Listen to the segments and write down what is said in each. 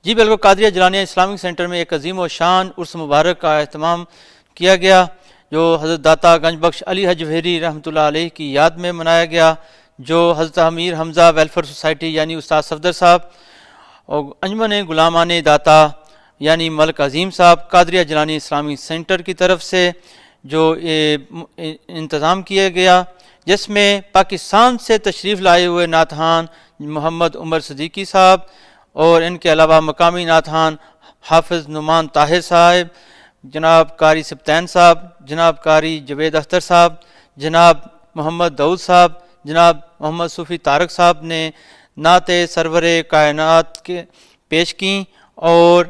جی بالکل، قادریہ جیلانیہ Islamic centre میں ایک عظیم و شان عرس مبارک کا اہتمام کیا گیا جو حضرت داتا گنج بخش علی حج ویری رحمۃ اللہ علیہ کی یاد میں منایا گیا، جو حضرت امیر حمزہ ویلفیئر سوسائٹی یعنی استاد صفدر صاحب اور انجمن غلامان داتا یعنی ملک عظیم صاحب قادریہ جیلانی اسلامی سینٹر کی طرف سے جو انتظام کیا گیا، جس میں پاکستان سے تشریف لائے ہوئے نعتخوان محمد عمر صدیقی صاحب اور ان کے علاوہ مقامی نعتخوان حافظ نعمان طاہر صاحب، جناب قاری سبطین صاحب، جناب قاری جوید اختر صاحب، جناب محمد داؤد صاحب، جناب محمد صوفی طارق صاحب نے نعت سرور کائنات کے پیش کیں، اور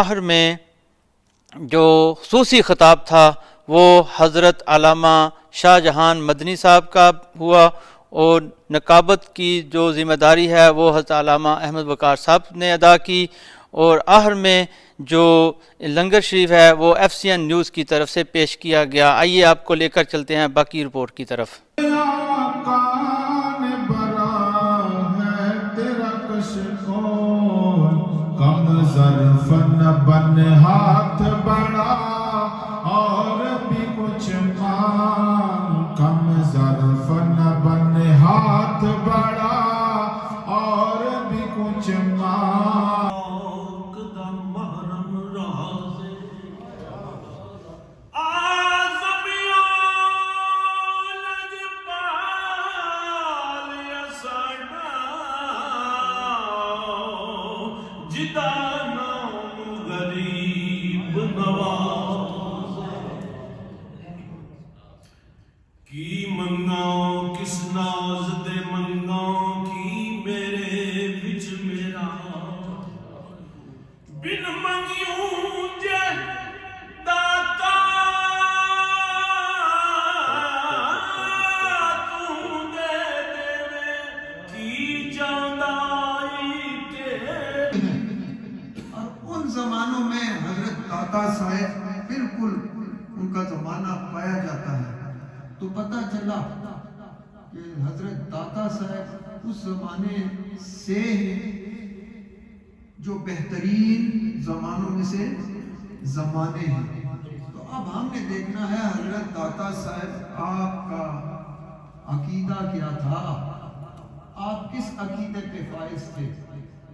آخر میں جو خصوصی خطاب تھا وہ حضرت علامہ شاہ جہان مدنی صاحب کا ہوا، اور نقابت کی جو ذمہ داری ہے وہ حضرت علامہ احمد وقار صاحب نے ادا کی، اور آخر میں جو لنگر شریف ہے وہ FCN نیوز کی طرف سے پیش کیا گیا۔ آئیے آپ کو لے کر چلتے ہیں باقی رپورٹ کی طرف۔ کم ظرفن بن ہاتھ بڑا اور بھی کچھ مانگ، کم ظرفن بن ہاتھ بڑا اور بھی کچھ مانگ، دم محرم راز آزمیوں لجپال یسڑا جدانا غریب نواز کی منگاؤں کس ناز دے منگاؤں کی میرے وچ میرا بن منگیوں جے داتا تو دے دے کی جاندائی کے۔ اور ان زمانوں میں حضرت داتا صاحب بالکل ان کا زمانہ پایا جاتا ہے، تو پتہ چلا کہ حضرت داتا صاحب اس زمانے سے جو بہترین زمانوں میں سے زمانے ہیں۔ تو اب ہم نے دیکھنا ہے حضرت داتا صاحب آپ کا عقیدہ کیا تھا، آپ کس عقیدے پہ فائز تھے۔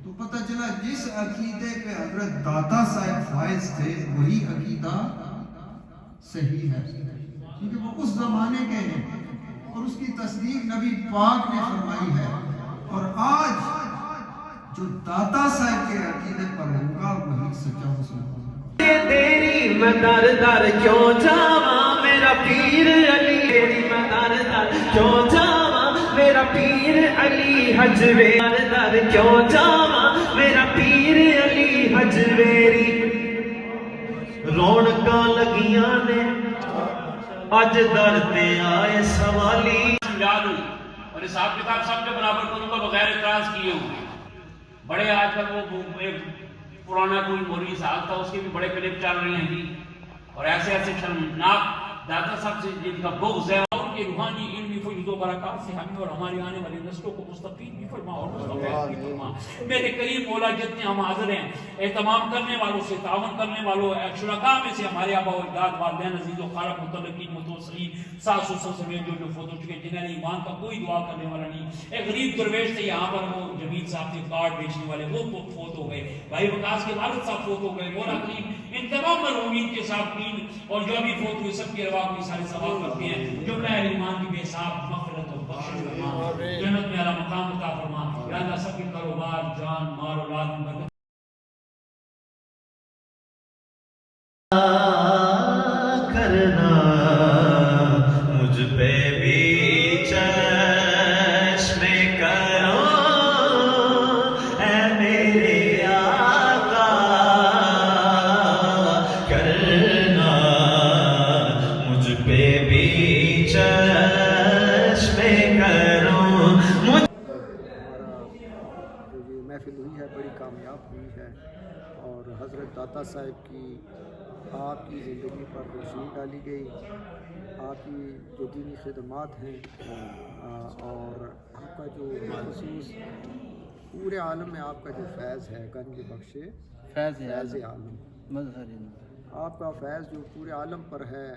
تو پتہ چلا جس عقیدے پہ حضرت داتا صاحب فائز تھے وہی عقیدہ صحیح ہے، کیونکہ وہ اس زمانے کے ہیں اور اس کی تصدیق نبی پاک نے فرمائی ہے، اور آج جو داتا صاحب کے عقیدے پر ہوگا وہی سچا مسلمان ہوگا۔ تیری میں در در کیوں جاواں میرا پیر علی، تیری میں در در کیوں جاواں میرا پیر علی حجویری، در در کیوں جاواں میرا پیر علی حجویری، رونقاں لگیاں نے اج در تے آئے سوالی۔ یاد ہوئی اور حساب کتاب سب کے برابر کروں گا بغیر اعتراض کیے ہوئے۔ بڑے آج کل وہ ایک پرانا کوئی مولوی صاحب تھا، اس کے بھی بڑے کلپ چل رہے ہیں جی، اور ایسے ایسے شرمناک داتا صاحب سے جن کا بغض ہے، اور ان کے روحانی علمی فیض و برکات سے ہمیں اور ہماری آنے والی نسلوں کو مستفید بھی فرما اور مستفید بھی فرما۔ میرے قریب مولا جتنے ہم حاضر ہیں، اہتمام کرنے والوں سے، تعاون کرنے والوں، شرکاء میں سے ہمارے آبا و اجداد، والدین عزیز و خارق متعلقین متوسعین ساس سسر سمیت جو فوت ہو چکے، جنہیں ایمان کا کوئی دعا کرنے والا نہیں۔ ایک غریب درویش تھے یہاں پر، وہ جمیل صاحب تھے کارڈ بیچنے والے، وہ فوت ہو گئے۔ بھائی وکاس کے والد صاحب فوت ہو گئے۔ مولا کریم ان تمام مرحومین کے سابقین اور جو ابھی فوت ہوئے سب کے رواق میں سارے ثواب کرتے ہیں، جملہ اہل ایمان کی بے حساب مغفرت اور بخشش فرما، جنت میں اعلیٰ مقام عطا فرما۔ یا اللہ سب کے کاروبار، جان، مال، اولاد میں برکت کرنا، مجھ پہ بھی چشم کرو اے میرے آقا، کرنا مجھ پہ بھی چشم کرو۔ ہمارا جو یہ محفل ہوئی ہے بڑی کامیاب ہوئی ہے، اور حضرت داتا صاحب کی آپ کی زندگی پر روشنی ڈالی گئی، آپ کی جو دینی خدمات ہیں اور آپ کا جو خصوص پورے عالم میں آپ کا جو فیض ہے گنج بخش فیض فیض عالم، مظہر آپ کا فیض جو پورے عالم پر ہے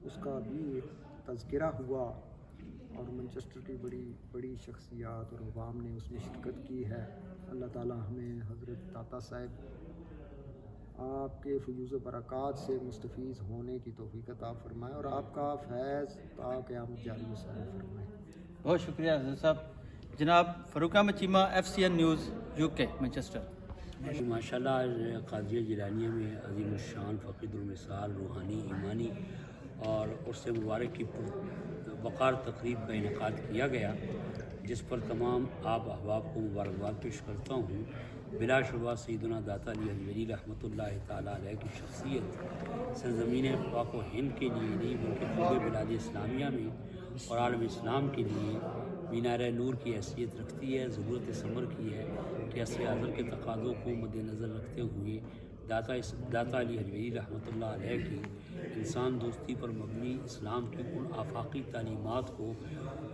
اس کا بھی تذکرہ ہوا، اور مانچسٹر کی بڑی بڑی شخصیات اور عوام نے اس میں شرکت کی ہے۔ اللہ تعالی ہمیں حضرت داتا صاحب آپ کے فیوز و برکات سے مستفیض ہونے کی توفیق عطا فرمائے، اور آپ کا فیض تا قیامت جاری و ساری فرمائے۔ بہت شکریہ حضرت صاحب۔ جناب Farooq Ahmed Cheema, FCN news UK Manchester. ماشاء اللہ آج قادریہ جیلانیہ میں عظیم الشان فقید المثال روحانی ایمانی اور عرس مبارک کی وقار تقریب کا انعقاد کیا گیا، جس پر تمام آپ احباب کو مبارکباد پیش کرتا ہوں۔ بلا شبہ سیدنا داتا علی حجویری رحمۃ اللہ تعالیٰ علیہ کی شخصیت سرزمین پاک و ہند کے لیے نہیں بلکہ پورے بلاد اسلامیہ میں اور عالم اسلام کے لیے مینار نور کی حیثیت رکھتی ہے۔ ضرورت ثمر کی ہے کہ عصر حاضر کے تقاضوں کو مد نظر رکھتے ہوئے داتا علی حجویری رحمۃ اللہ علیہ کی انسان دوستی پر مبنی اسلام کی ان آفاقی تعلیمات کو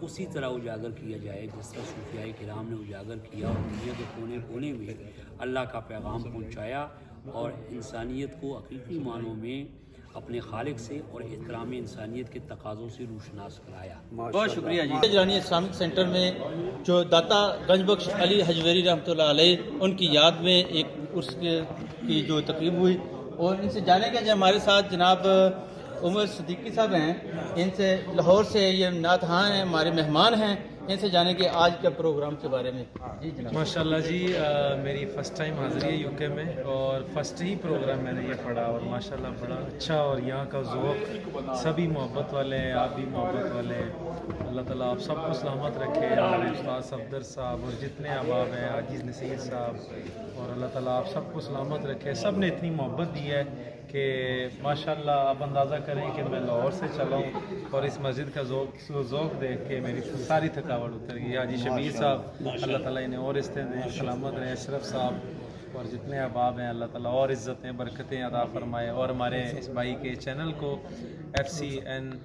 اسی طرح اجاگر کیا جائے جس طرح صوفیاء کرام نے اجاگر کیا اور دنیا کے کونے کونے میں اللہ کا پیغام پہنچایا اور انسانیت کو حقیقی معنوں میں اپنے خالق سے اور احترام انسانیت کے تقاضوں سے روشناس کرایا۔ بہت شکریہ جی۔ جیلانی اسلامک سینٹر میں جو داتا گنج بخش علی حجویری رحمۃ اللہ علیہ ان کی یاد میں ایک عرس کی جو تقریب ہوئی، اور ان سے جانے گا جو ہمارے ساتھ جناب عمر صدیقی صاحب ہیں، ان سے لاہور سے یہ نعت خواں ہیں، ہمارے مہمان ہیں، ان سے جانیں گے آج کے پروگرام کے بارے میں۔ جی جناب۔ ماشاءاللہ جی، میری فرسٹ ٹائم حاضری ہے UK میں، اور فرسٹ ہی پروگرام میں نے یہ پڑھا، اور ماشاءاللہ بڑا اچھا، اور یہاں کا ذوق، سبھی محبت والے ہیں، آپ بھی محبت والے ہیں۔ اللہ تعالیٰ آپ سب کو سلامت رکھے، ہمارے استاد صفدر صاحب اور جتنے احباب ہیں، عاجز نصیر صاحب، اور اللہ تعالیٰ آپ سب کو سلامت رکھے۔ سب نے اتنی محبت دی ہے کہ ماشاءاللہ آپ اندازہ کریں کہ میں لاہور سے چلا ہوں اور اس مسجد کا ذوق دیکھ کے میری ساری تھکاوٹ اتر گئی۔ حاجی شبیر صاحب اللہ تعالیٰ انہیں اور عزتیں دیں، سلامت رہیں۔ اشرف صاحب اور جتنے احباب ہیں اللہ تعالیٰ اور عزتیں برکتیں عطا فرمائے، اور ہمارے اس بھائی کے چینل کو FCN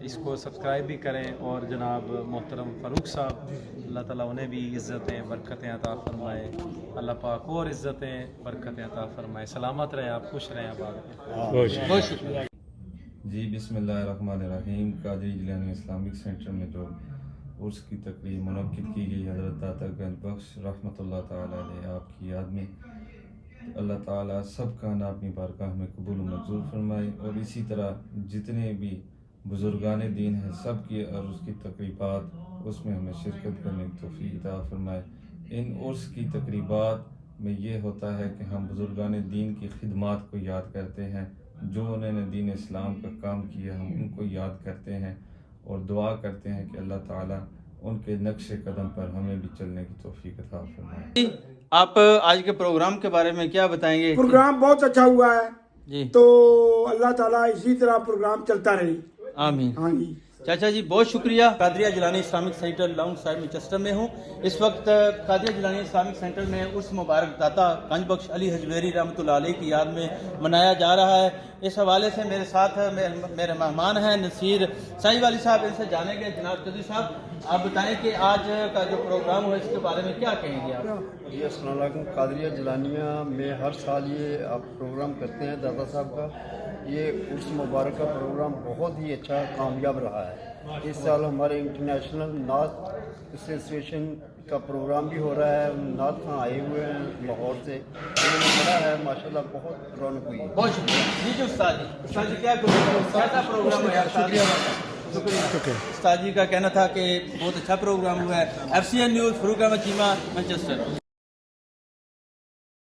اس کو سبسکرائب بھی کریں، اور جناب محترم فاروق صاحب اللہ تعالیٰ انہیں بھی عزتیں برکتیں عطا فرمائے، اللہ پاک اور عزتیں برکتیں عطا فرمائے۔ سلامت رہیں آپ، خوش رہیں آپ۔ بہت شکریہ جی، بسم اللہ الرحمن الرحیم۔ قادری جیلانی اسلامک سینٹر میں جو عرس کی تقریب منعقد کی گئی حضرت داتا گنج بخش رحمۃ اللہ تعالیٰ علیہ آپ کی یاد میں، اللہ تعالیٰ سب کا اپنی بارگاہ میں قبول و منظور فرمائے، اور اسی طرح جتنے بھی بزرگان دین ہیں سب کی اور اس کی تقریبات اس میں ہمیں شرکت کرنے کی توفیق عطا فرمائے۔ ان عرس کی تقریبات میں یہ ہوتا ہے کہ ہم بزرگان دین کی خدمات کو یاد کرتے ہیں، جو انہوں نے دین اسلام کا کام کیا، ہم ان کو یاد کرتے ہیں اور دعا کرتے ہیں کہ اللہ تعالیٰ ان کے نقش قدم پر ہمیں بھی چلنے کی توفیق عطا فرمائے۔ آپ آج کے پروگرام کے بارے میں کیا بتائیں گے؟ پروگرام بہت اچھا ہوا ہے جی، تو اللہ تعالیٰ اسی طرح پروگرام چلتا رہے۔ آمین۔ ہاں جی چاچا جی بہت شکریہ۔ Qadria Jilani Islamic centre Longsight Manchester میں ہوں اس وقت۔ قادریہ جیلانی اسلامک سینٹر میں عرس مبارک داتا گنج بخش علی حجویری رحمۃ اللہ علیہ کی یاد میں منایا جا رہا ہے۔ اس حوالے سے میرے ساتھ میرے مہمان ہیں نصیر سائی والی صاحب، ان سے جانیں گے۔ جناب قدری صاحب آپ بتائیں کہ آج کا جو پروگرام ہوا اس کے بارے میں کیا کہیں گے آپ؟ جی السلام علیکم۔ قادریہ جیلانیہ میں ہر سال یہ آپ پروگرام کرتے ہیں داتا صاحب کا، یہ عرس مبارک کا پروگرام بہت ہی اچھا کامیاب رہا ہے۔ اس سال ہمارے انٹرنیشنل نعت ایسوسیشن کا پروگرام بھی ہو رہا ہے، نعت خواں آئے ہوئے ہیں لاہور سے، انہوں نے پڑھا ہے، ماشاءاللہ بہت رونق ہوئی ہے۔ بہت شکریہ جی۔ جو استاد جی کیا کیسا پروگرام ہے؟ شکریہ۔ استاد جی کا کہنا تھا کہ بہت اچھا پروگرام ہوا ہے۔ FCN نیوز فاروق احمد چیمہ مانچسٹر۔